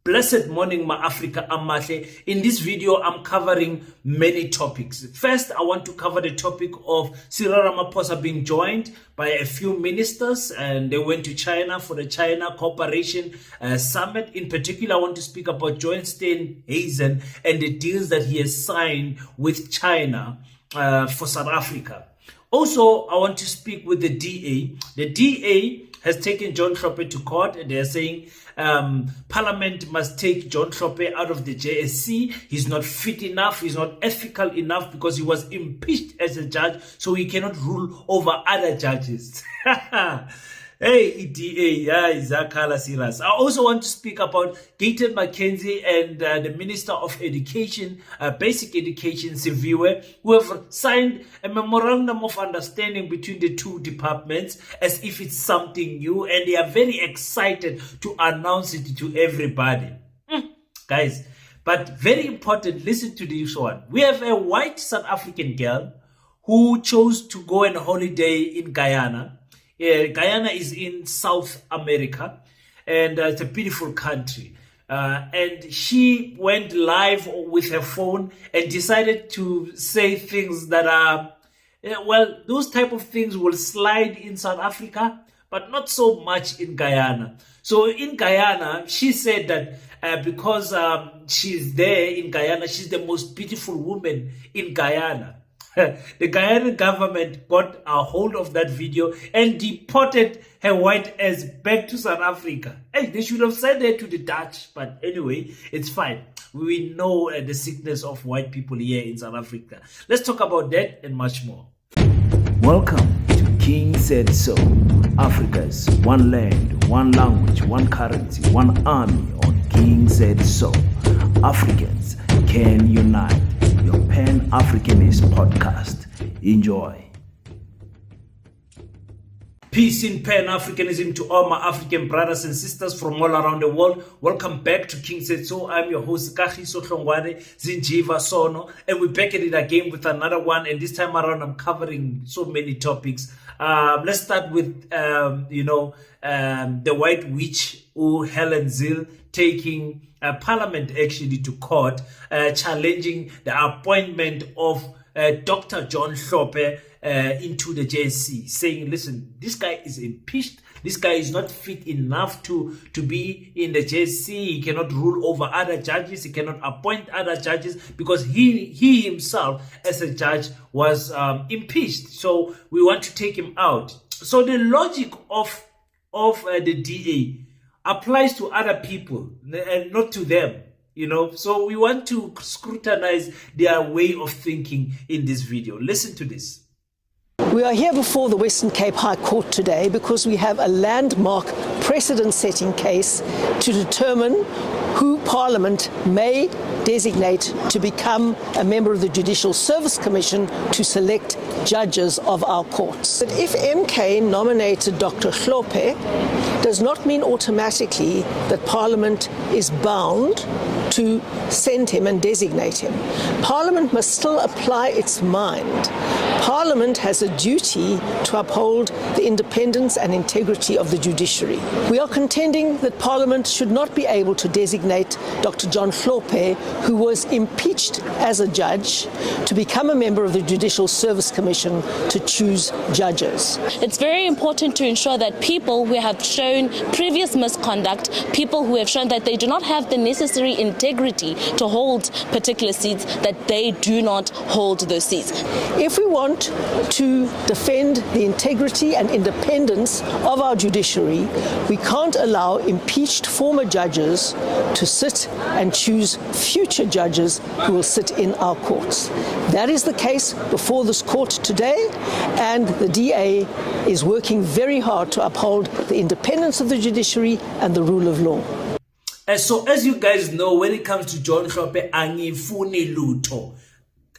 Blessed morning, my Africa Amahle. In this video, I'm covering many topics. First, I want to cover the topic of Cyril Ramaphosa being joined by a few ministers, and they went to China for the China Cooperation Summit. In particular, I want to speak about John Steenhuisen and the deals that he has signed with China for South Africa. Also, I want to speak with the DA. The DA has taken John Hlophe to court, and they're saying Parliament must take John Hlophe out of the JSC. He's not fit enough, he's not ethical enough because he was impeached as a judge, so he cannot rule over other judges. Hey, EDA, Zakala Siras. I also want to speak about Gayton McKenzie and the Minister of Education, Basic Education, Siviwe, who have signed a memorandum of understanding between the two departments as if it's something new, and they are very excited to announce it to everybody. Guys, but very important, listen to this one. We have a white South African girl who chose to go on holiday in Guyana. Guyana is in South America, and it's a beautiful country. And she went live with her phone and decided to say things that are, well, those type of things will slide in South Africa, but not so much in Guyana. So in Guyana, she said that because she's there in Guyana, she's the most beautiful woman in Guyana. The Guyana government got a hold of that video and deported her white ass back to South Africa. Hey, they should have sent her to the Dutch, but anyway, it's fine. We know the sickness of white people here in South Africa. Let's talk about that and much more. Welcome to King Said So, Africa's one land, one language, one currency, one army on King Said So. Africans can unite. Your Pan-Africanist podcast. Enjoy. Peace in Pan-Africanism to all my African brothers and sisters from all around the world. Welcome back to King Said So. I'm your host, Kagiso Hlongwane Zinjiva Sono, and we're back at it again with another one. And this time around, I'm covering so many topics. Let's start with, the white witch, Helen Zille, taking Parliament actually to court, challenging the appointment of Dr. John Hlophe into the JSC, saying, listen, this guy is impeached. This guy is not fit enough to be in the JSC. He cannot rule over other judges. He cannot appoint other judges because he himself as a judge was impeached. So we want to take him out. So the logic of the DA applies to other people and not to them, So we want to scrutinize their way of thinking in this video. Listen to this. We are here before the Western Cape High Court today because we have a landmark precedent-setting case to determine who Parliament may designate to become a member of the Judicial Service Commission to select judges of our courts. But if MK nominated Dr. Hlophe, does not mean automatically that Parliament is bound to send him and designate him. Parliament must still apply its mind. Parliament has a duty to uphold the independence and integrity of the judiciary. We are contending that Parliament should not be able to designate Dr. John Hlophe, who was impeached as a judge, to become a member of the Judicial Service Commission to choose judges. It's very important to ensure that people who have shown previous misconduct, people who have shown that they do not have the necessary integrity to hold particular seats, that they do not hold those seats. If we want to defend the integrity and independence of our judiciary, we can't allow impeached former judges to sit and choose future judges who will sit in our courts. That is the case before this court today, and the DA is working very hard to uphold the independence of the judiciary and the rule of law. So as you guys know, when it comes to John Hlophe, angifuni lutho.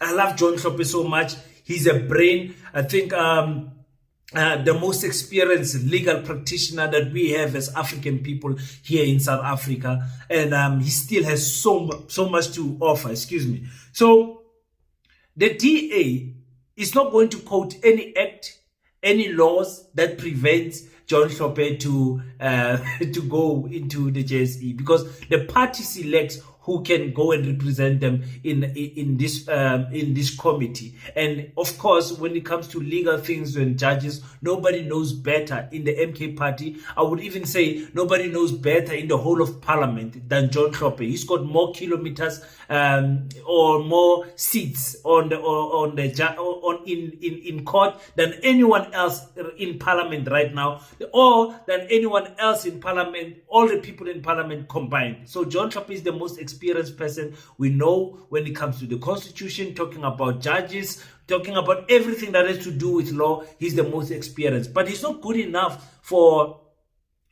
I love John Hlophe so much. He's a brain. I think the most experienced legal practitioner that we have as African people here in South Africa. And he still has so much to offer, So the DA is not going to quote any act, any laws that prevents John Hlophe to to go into the JSE, because the party selects who can go and represent them in this committee. And of course, when it comes to legal things and judges, nobody knows better in the MK party. I would even say nobody knows better in the whole of parliament than John Hlophe. He's got more kilometers or more seats in court than anyone else in parliament right now, or than anyone else in parliament, all the people in parliament combined. So John Hlophe is the most experienced person we know when it comes to the constitution, talking about judges, talking about everything that has to do with law. He's the most experienced, but he's not good enough for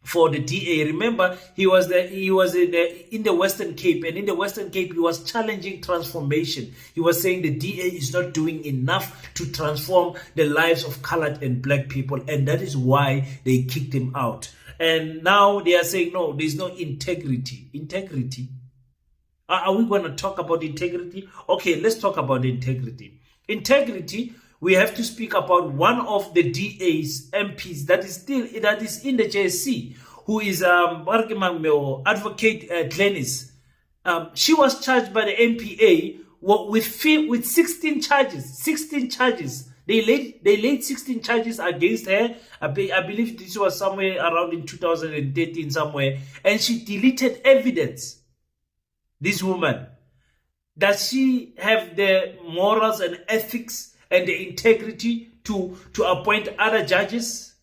the DA. Remember, he was in the Western Cape, and in the Western Cape he was challenging transformation. He was saying the DA is not doing enough to transform the lives of colored and black people, and that is why they kicked him out. And now they are saying, no, there's no integrity. Integrity? Are we going to talk about integrity? Okay, let's talk about integrity. Integrity, we have to speak about one of the DA's MPs that is in the JSC, who is Advocate Glenys. She was charged by the MPA with 16 charges. 16 charges. They laid 16 charges against her. I believe this was somewhere around in 2013 somewhere, and she deleted evidence. This woman, does she have the morals and ethics and the integrity to appoint other judges?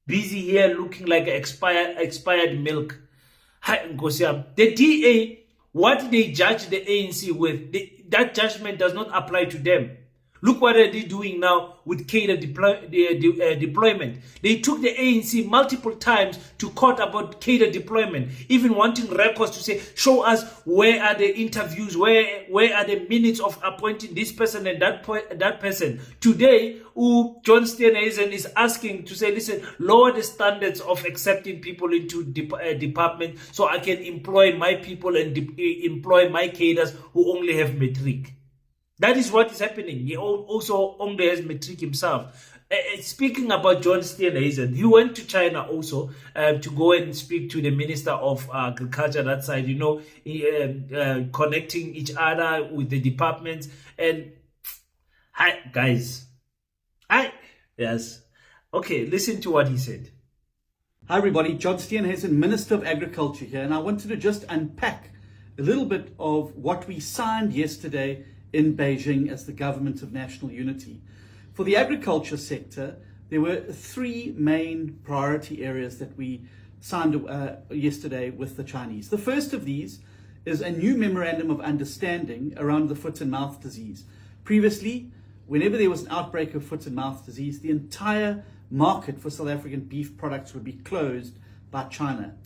Busy here looking like expired milk. The DA, what they judge the ANC with, that judgment does not apply to them. Look what are they doing now with cadre deployment. They took the ANC multiple times to court about cadre deployment, even wanting records to say, show us where are the interviews, where are the minutes of appointing this person and that person. Today, John Steenhuisen is asking to say, listen, lower the standards of accepting people into department so I can employ my people and employ my cadres who only have matric. That is what is happening. He also only has matric himself. Speaking about John Steenhuisen, he went to China also to go and speak to the Minister of Agriculture that side, connecting each other with the departments. And yes. Okay, listen to what he said. Hi everybody, John Steenhuisen, Minister of Agriculture here, and I wanted to just unpack a little bit of what we signed yesterday in Beijing as the Government of National Unity. For the agriculture sector, there were three main priority areas that we signed yesterday with the Chinese. The first of these is a new memorandum of understanding around the foot and mouth disease. Previously, whenever there was an outbreak of foot and mouth disease, the entire market for South African beef products would be closed by China.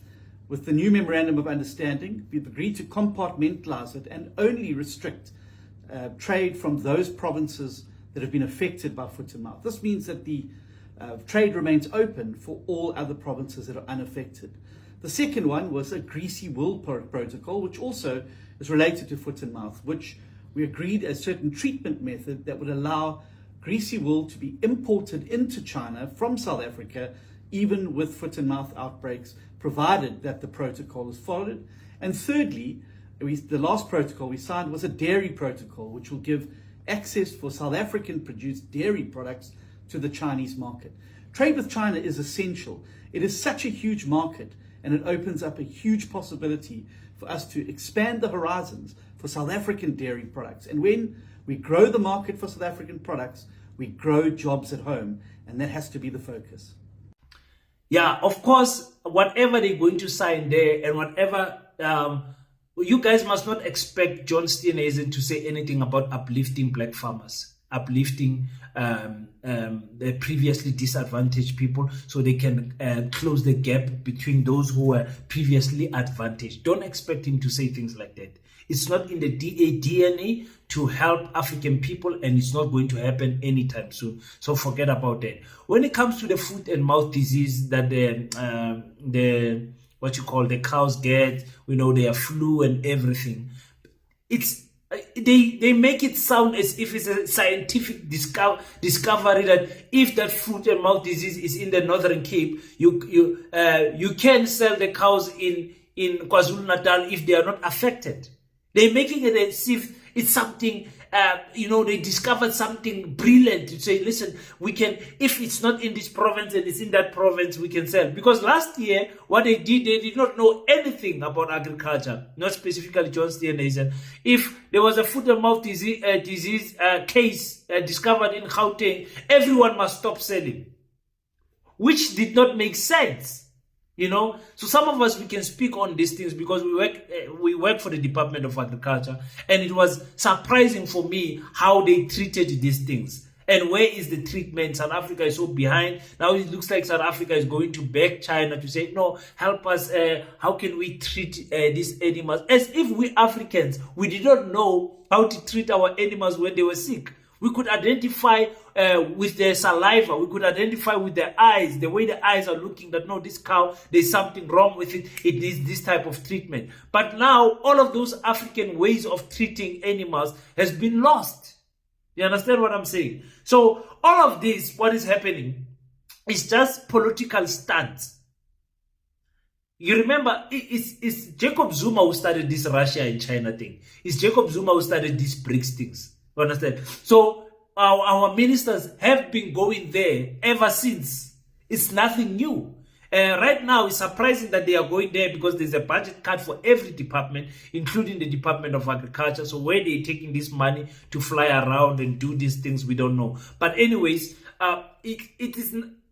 With the new memorandum of understanding, we've agreed to compartmentalize it and only restrict trade from those provinces that have been affected by foot and mouth. This means that the trade remains open for all other provinces that are unaffected. The second one was a greasy wool protocol, which also is related to foot and mouth, which we agreed a certain treatment method that would allow greasy wool to be imported into China from South Africa, even with foot and mouth outbreaks, provided that the protocol is followed. And thirdly, the last protocol we signed was a dairy protocol, which will give access for South African produced dairy products to the Chinese market. Trade with China is essential. It is such a huge market, and it opens up a huge possibility for us to expand the horizons for South African dairy products. And when we grow the market for South African products, we grow jobs at home, and that has to be the focus. Yeah, of course, whatever they're going to sign there and whatever... you guys must not expect John Steenhuisen to say anything about uplifting black farmers, uplifting the previously disadvantaged people so they can close the gap between those who were previously advantaged. Don't expect him to say things like that. It's not in the DA DNA to help African people, and it's not going to happen anytime soon. So forget about that. When it comes to the foot and mouth disease that the cows get, their flu and everything. It's They make it sound as if it's a scientific discovery that if that foot and mouth disease is in the Northern Cape, you can sell the cows in KwaZulu-Natal if they are not affected. They're making it as if it's something, they discovered something brilliant to say, listen, we can, if it's not in this province and it's in that province, we can sell. Because last year, what they did not know anything about agriculture, not specifically John Hlophe. If there was a foot and mouth disease case discovered in Gauteng, everyone must stop selling, which did not make sense. So some of us, we can speak on these things because we work for the Department of Agriculture, and it was surprising for me how they treated these things. And where is the treatment? South Africa is so behind. Now it looks like South Africa is going to beg China to say, no, help us. How can we treat these animals? As if we Africans, we did not know how to treat our animals when they were sick. We could identify with their saliva. We could identify with their eyes, the way the eyes are looking, that no, this cow, there's something wrong with it. It needs this type of treatment. But now, all of those African ways of treating animals has been lost. You understand what I'm saying? So, all of this, what is happening, is just political stunts. You remember, it's Jacob Zuma who started this Russia and China thing. It's Jacob Zuma who started these BRICS things. You understand? So our ministers have been going there ever since. It's nothing new. Right now, it's surprising that they are going there because there's a budget cut for every department, including the Department of Agriculture. So where they're taking this money to fly around and do these things, we don't know. But anyways, it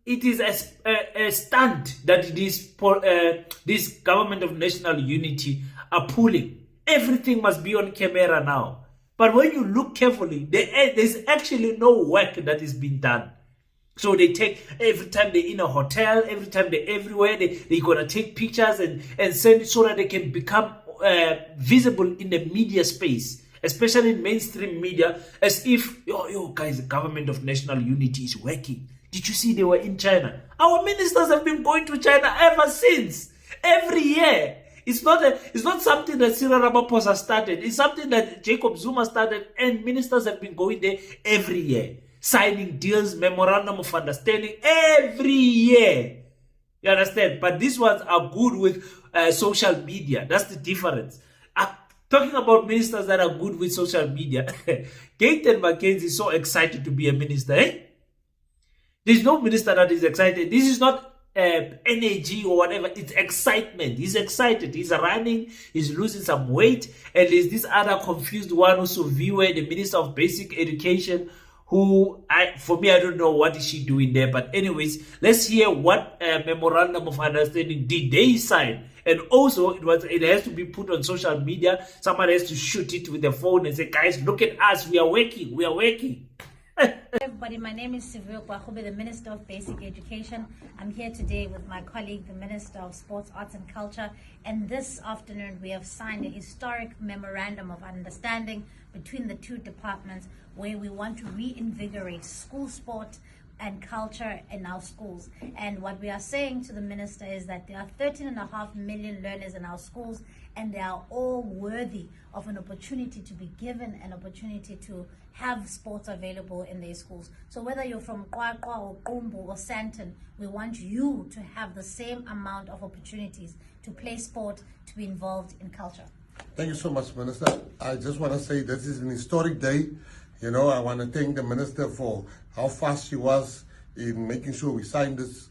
is a stunt that this government of national unity are pulling. Everything must be on camera now. But when you look carefully, there's actually no work that is being done. So they take, every time they're in a hotel, every time they're everywhere, they're going to take pictures and send it so that they can become visible in the media space, especially in mainstream media, as if, yo guys, the government of national unity is working. Did you see they were in China? Our ministers have been going to China ever since, every year. It's not something that Cyril Ramaphosa started. It's something that Jacob Zuma started, and ministers have been going there every year, signing deals, memorandum of understanding every year. You understand? But these ones are good with social media. That's the difference. Talking about ministers that are good with social media, Gaten McKenzie is so excited to be a minister. There's no minister that is excited. This is not energy or whatever, it's excitement. He's excited, he's running, he's losing some weight, and there's this other confused one, Usuviwe, the Minister of Basic Education, who, for me, I don't know what is she doing there. But anyways, let's hear what memorandum of understanding did they sign. And also, it has to be put on social media. Somebody has to shoot it with the phone and say, guys, look at us, we are working. Everybody, my name is Sivuyo Kwakhobe, the Minister of Basic Education. I'm here today with my colleague, the Minister of Sports, Arts and Culture, and this afternoon we have signed a historic memorandum of understanding between the two departments where we want to reinvigorate school sport and culture in our schools. And what we are saying to the Minister is that there are 13.5 million learners in our schools, and they are all worthy of an opportunity to be given an opportunity to have sports available in their schools. So whether you're from Qwaqwa or Qumbu or Sandton, we want you to have the same amount of opportunities to play sport, to be involved in culture. Thank you so much, Minister. I just want to say this is an historic day. I want to thank the Minister for how fast she was in making sure we signed this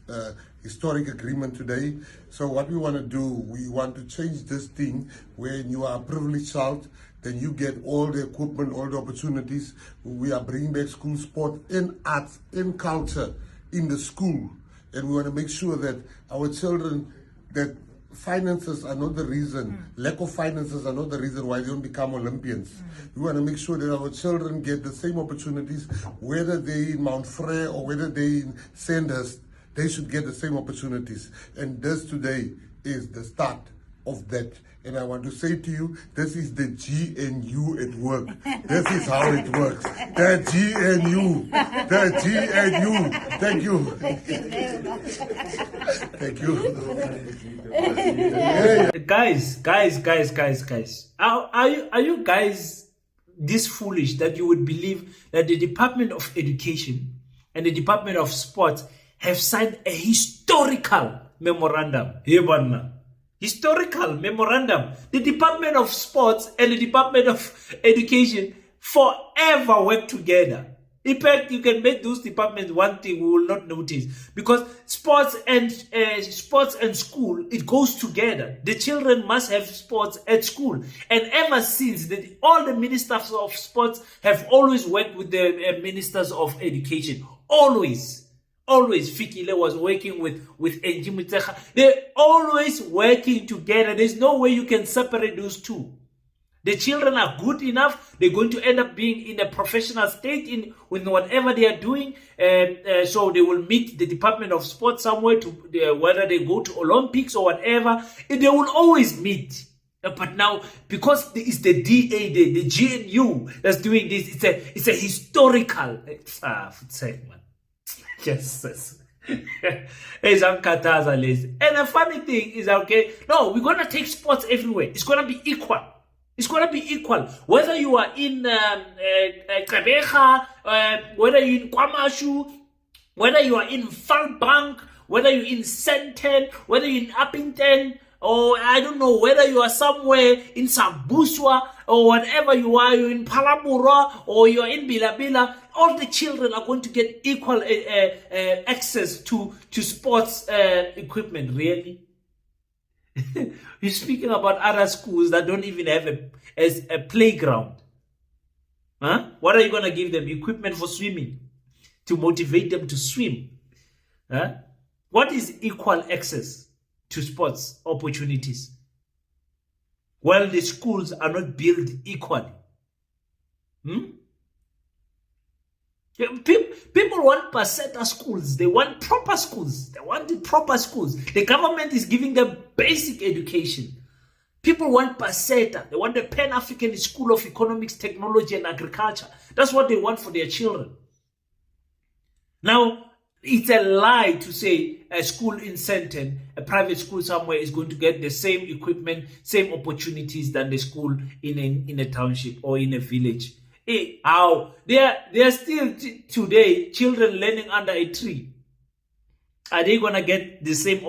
historic agreement today. So what we want to do, we want to change this thing when you are a privileged child, then you get all the equipment, all the opportunities. We are bringing back school sport in arts, in culture, in the school. And we want to make sure that our children, that finances are not the reason, lack of finances are not the reason why they don't become Olympians. We want to make sure that our children get the same opportunities, whether they're in Mount Frere or whether they're in Sandhurst, they should get the same opportunities. And this today is the start of that. And I want to say to you, this is the GNU at work. This is how it works. The GNU. Thank you. Thank you. Guys. Are you guys this foolish that you would believe that the Department of Education and the Department of Sports have signed a historical memorandum. Historical memorandum. The Department of Sports and the Department of Education forever work together. In fact, you can make those departments one thing we will not notice, because sports and school, it goes together. The children must have sports at school, and ever since that, all the ministers of sports have always worked with the ministers of education. Always. Fikile was working with Enji Mutsecha. They're always working together. There's no way you can separate those two. The children are good enough. They're going to end up being in a professional state with whatever they are doing. So they will meet the Department of Sports somewhere, whether they go to Olympics or whatever. They will always meet. But now, because it's the DA, the GNU that's doing this, it's a historical. Yes. And the funny thing is, okay, no, we're going to take sports everywhere. It's going to be equal. It's going to be equal. Whether you are in Kabeja, whether you're in Kwamashu, whether you are in Falbank, whether you're in Senten, whether you're in Uppington, or I don't know, whether you are somewhere in Sambuswa, or whatever you are, you're in Palabura, or you're in Bilabila, all the children are going to get equal access to sports equipment, really. You're speaking about other schools that don't even have a playground. Huh? What are you going to give them? Equipment for swimming, to motivate them to swim. Huh? What is equal access to sports opportunities? Well, the schools are not built equally. People want paseta schools. They want proper schools. They want the proper schools. The government is giving them basic education. People want paseta. They want the Pan-African School of Economics, Technology and Agriculture. That's what they want for their children. Now, it's a lie to say a school in Senten, a private school somewhere, is going to get the same equipment, same opportunities than the school in a township or in a village. Hey, how? There are still today children learning under a tree. Are they going to get the same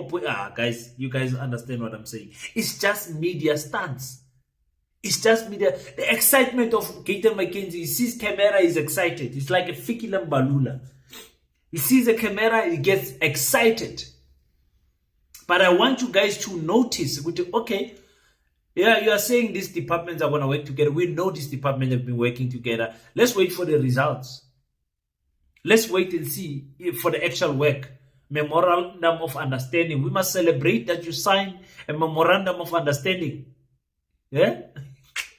guys, you guys understand what I'm saying. It's just media stunts. It's just media. The excitement of Gator McKenzie, he sees camera, he's excited. It's like a Fikilam Balula. He sees a camera, he gets excited. But I want you guys to notice, okay, yeah, you are saying these departments are going to work together. We know these departments have been working together. Let's wait for the results. Let's wait and see for the actual work. Memorandum of understanding. We must celebrate that you signed a memorandum of understanding. Yeah?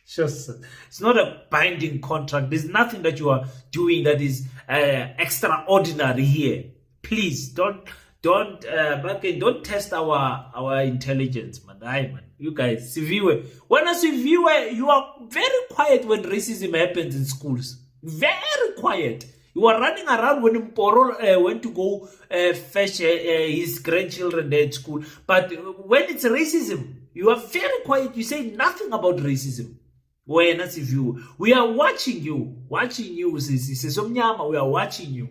It's not a binding contract. There's nothing that you are doing that is extraordinary here. Please don't test our intelligence, man. Man. You guys, when I see you are very quiet when racism happens in schools. Very quiet. You are running around when Mporo went to go fetch his grandchildren there at school. But when it's racism, you are very quiet. You say nothing about racism. We are watching you. We are watching you.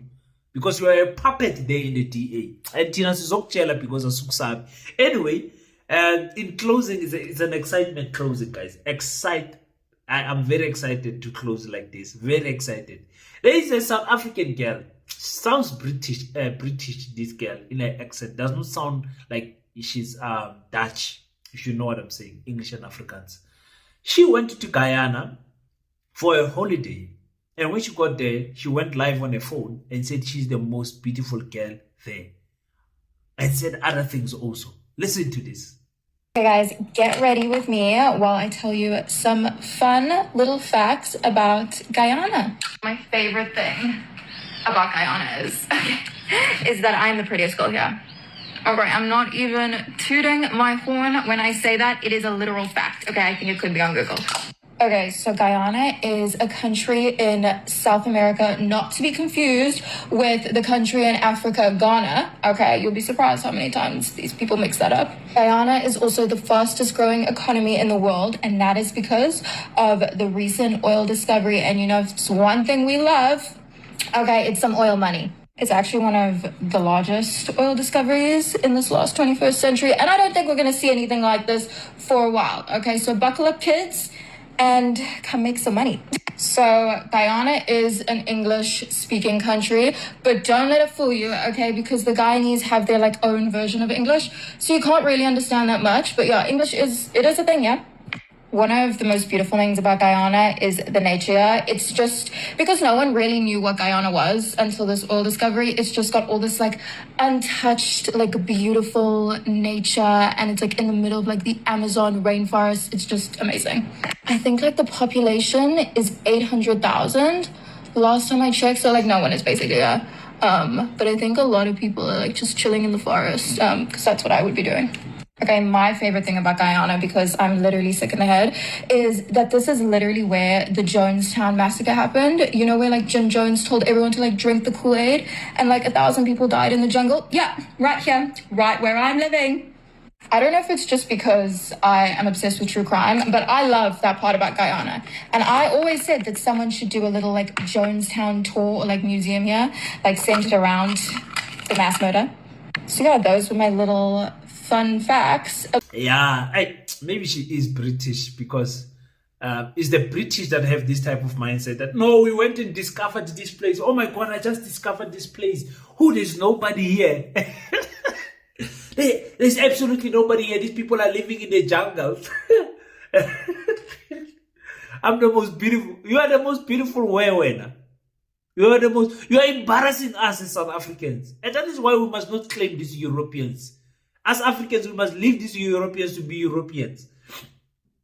Because you are a puppet there in the DA. And Tina Sizokchela because of Suksabi. Anyway, in closing, it's an excitement closing, guys. I'm very excited to close like this. Very excited. There is a South African girl. Sounds British, this girl, in her accent. Does not sound like she's Dutch, if you know what I'm saying. English and Afrikaans. She went to Guyana for a holiday. And when she got there, she went live on her phone and said she's the most beautiful girl there. And said other things also. Listen to this. Okay guys, get ready with me while I tell you some fun little facts about Guyana. My favorite thing about Guyana is that I'm the prettiest girl here. Alright, I'm not even tooting my horn when I say that. It is a literal fact. Okay, I think it could be on Google. Okay, so Guyana is a country in South America, not to be confused with the country in Africa, Ghana. Okay, you'll be surprised how many times these people mix that up. Guyana is also the fastest growing economy in the world, and that is because of the recent oil discovery. And you know, if it's one thing we love, okay, it's some oil money. It's actually one of the largest oil discoveries in this last 21st century, and I don't think we're going to see anything like this for a while. Okay, so buckle up, kids, and come make some money. So Guyana is an English-speaking country, but don't let it fool you, okay? Because the Guyanese have their like own version of English, so you can't really understand that much. But yeah, English is a thing, yeah. One of the most beautiful things about Guyana is the nature. It's just because no one really knew what Guyana was until this oil discovery. It's just got all this like untouched, like beautiful nature, and it's like in the middle of like the Amazon rainforest. It's just amazing. I think like the population is 800,000. Last time I checked, so like no one is basically there. But I think a lot of people are like just chilling in the forest, because that's what I would be doing. Okay, my favorite thing about Guyana, because I'm literally sick in the head, is that this is literally where the Jonestown massacre happened. You know, where like Jim Jones told everyone to like drink the Kool-Aid and like 1,000 people died in the jungle? Yeah, right here, right where I'm living. I don't know if it's just because I am obsessed with true crime, but I love that part about Guyana. And I always said that someone should do a little like Jonestown tour or like museum here, like centered around the mass murder. So yeah, those were my little fun facts. Yeah, maybe she is British, because it's the British that have this type of mindset that, no, we went and discovered this place. Oh my God, I just discovered this place. There's nobody here. There's absolutely nobody here. These people are living in the jungle. I'm the most beautiful. You are the most beautiful Wewena. You are embarrassing us as South Africans. And that is why we must not claim these Europeans. As Africans, we must leave these Europeans to be Europeans.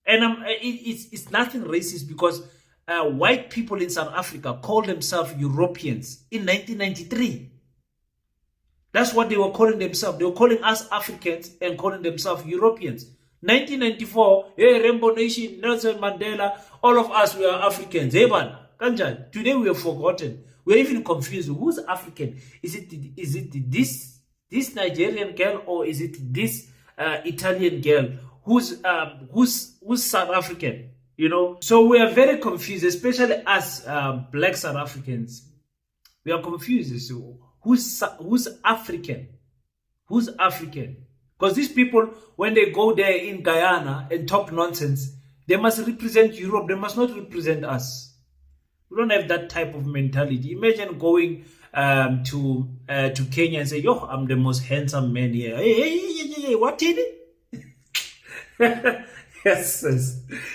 And it's nothing racist, because white people in South Africa called themselves Europeans in 1993. That's what they were calling themselves. They were calling us Africans and calling themselves Europeans. 1994, hey, Rainbow Nation, Nelson Mandela, all of us were Africans. Hey, man, Kanjan, today we have forgotten. We're even confused. Who's African? Is it this Nigerian girl, or is it this Italian girl who's South African? You know, so we are very confused, especially as Black South Africans. We are confused. So who's African? Who's African? Because these people, when they go there in Guyana and talk nonsense, they must represent Europe. They must not represent us. We don't have that type of mentality. Imagine going to Kenya and say, yo, I'm the most handsome man here. Hey, what is it? Yes.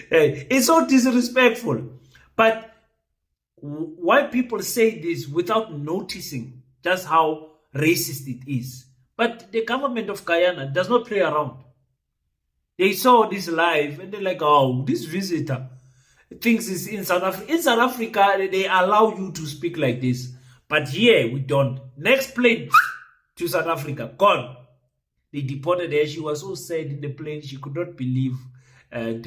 Hey, it's so disrespectful. But why people say this without noticing just how racist it is? But the government of Guyana does not play around. They saw this live and they're like, oh, this visitor thinks it's in South Africa. In South Africa, they allow you to speak like this. But here, we don't. Next plane to South Africa, gone. They deported her. She was so sad in the plane. She could not believe and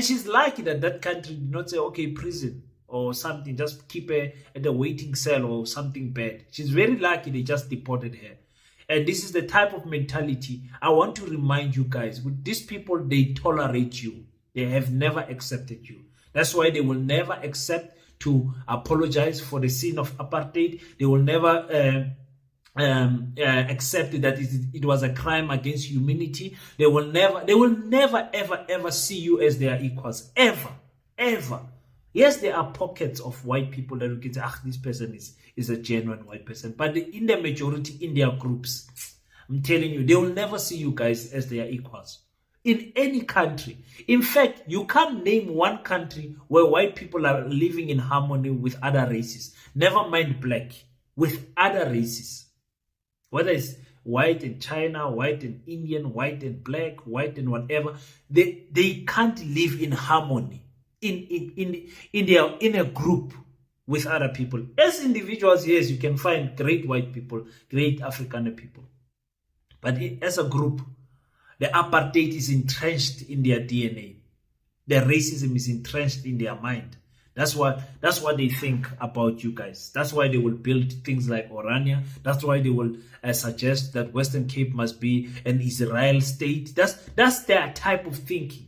she's lucky that that country did not say, okay, prison or something. Just keep her at the waiting cell or something bad. She's very lucky they just deported her. And this is the type of mentality I want to remind you guys. With these people, they tolerate you. They have never accepted you. That's why they will never accept to apologize for the sin of apartheid. They will never accept that it was a crime against humanity. They will never, ever see you as their equals. Ever. Yes, there are pockets of white people that you can say, this person is a genuine white person. But in the majority, in their groups, I'm telling you, they will never see you guys as their equals. In any country. In fact, you can't name one country where white people are living in harmony with other races. Never mind black, with other races. Whether it's white in China, white in Indian, white and black, white and whatever, they can't live in harmony in a group with other people. As individuals, yes, you can find great white people, great African people. But as a group, the apartheid is entrenched in their DNA. The racism is entrenched in their mind. That's what they think about you guys. That's why they will build things like Orania. That's why they will suggest that Western Cape must be an Israel state. That's their type of thinking,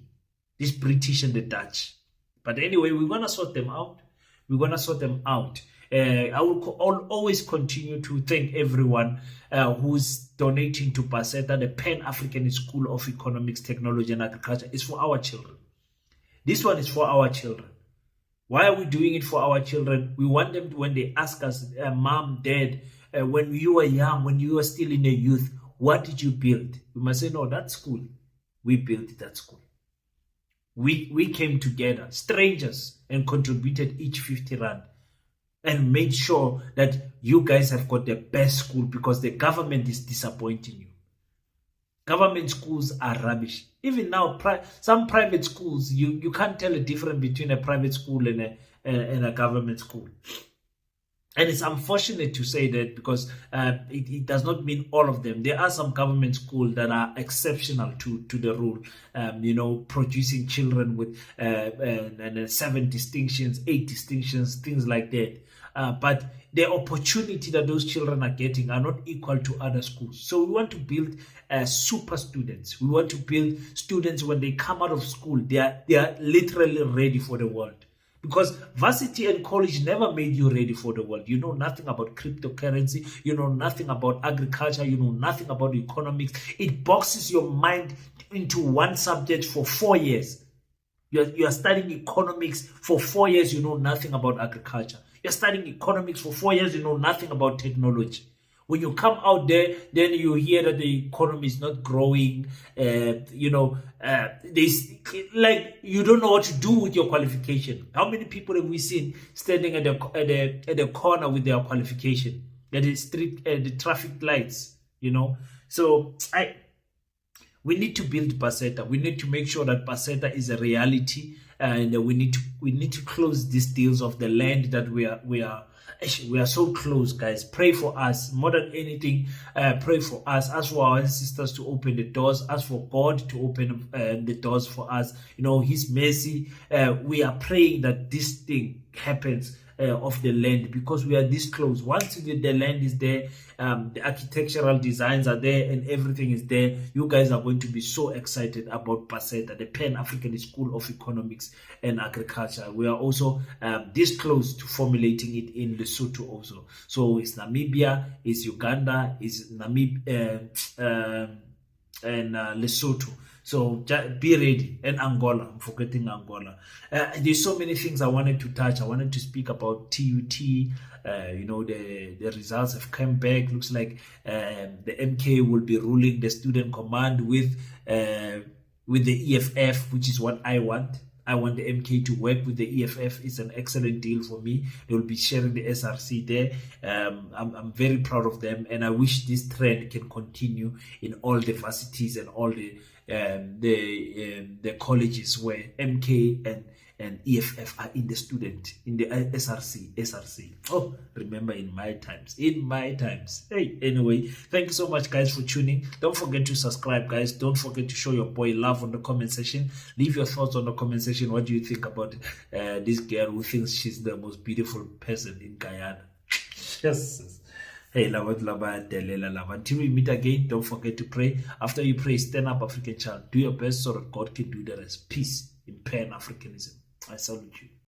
this British and the Dutch. But anyway, we're gonna sort them out. We're gonna sort them out. I will always continue to thank everyone who's donating to Paseta. The Pan-African School of Economics, Technology and Agriculture is for our children. This one is for our children. Why are we doing it for our children? We want them to, when they ask us, Mom, Dad, when you were young, when you were still in the youth, what did you build? We must say, no, that school. We built that school. We came together, strangers, and contributed each 50 rand and made sure that you guys have got the best school, because the government is disappointing you. Government schools are rubbish. Even now, some private schools, you can't tell the difference between a private school and a government school. And it's unfortunate to say that, because it does not mean all of them. There are some government schools that are exceptional to the rule, producing children with 7 distinctions, 8 distinctions, things like that. But the opportunity that those children are getting are not equal to other schools. So we want to build super students. We want to build students when they come out of school, they are literally ready for the world. Because varsity and college never made you ready for the world. You know nothing about cryptocurrency. You know nothing about agriculture. You know nothing about economics. It boxes your mind into one subject for 4 years. You are studying economics for 4 years. You know nothing about agriculture. You're studying economics for 4 years. You know nothing about technology. When you come out there, then you hear that the economy is not growing. There's like you don't know what to do with your qualification. How many people have we seen standing at the corner with their qualification, at the traffic lights? So we need to build Paseta. We need to make sure that Paseta is a reality, and we need to close these deals of the land that we are so close, guys. Pray for us more than anything. Pray for us. Ask for our ancestors to open the doors. Ask for God to open the doors for us. His mercy. We are praying that this thing happens of the land, because we are this close. Once the land is there, the architectural designs are there, and everything is there, you guys are going to be so excited about Paseta, the Pan-African School of Economics and Agriculture. We are also this close to formulating it in Lesotho also. So it's Namibia, it's Uganda, it's and Lesotho. So be ready. And Angola, I'm forgetting Angola. There's so many things I wanted to touch. I wanted to speak about TUT. The results have come back. Looks like the MK will be ruling the student command with the EFF, which is what I want. I want the MK to work with the EFF. It's an excellent deal for me. They will be sharing the SRC there. I'm very proud of them, and I wish this trend can continue in all the varsities and all the colleges where MK and EFF are in the SRC. Oh, remember in my times. Hey, anyway, thank you so much, guys, for tuning. Don't forget to subscribe, guys. Don't forget to show your boy love on the comment section. Leave your thoughts on the comment section. What do you think about this girl who thinks she's the most beautiful person in Guyana? Yes. Hey, until we meet again, don't forget to pray. After you pray, stand up, African child. Do your best so that God can do the rest. Peace in Pan-Africanism. I salute you.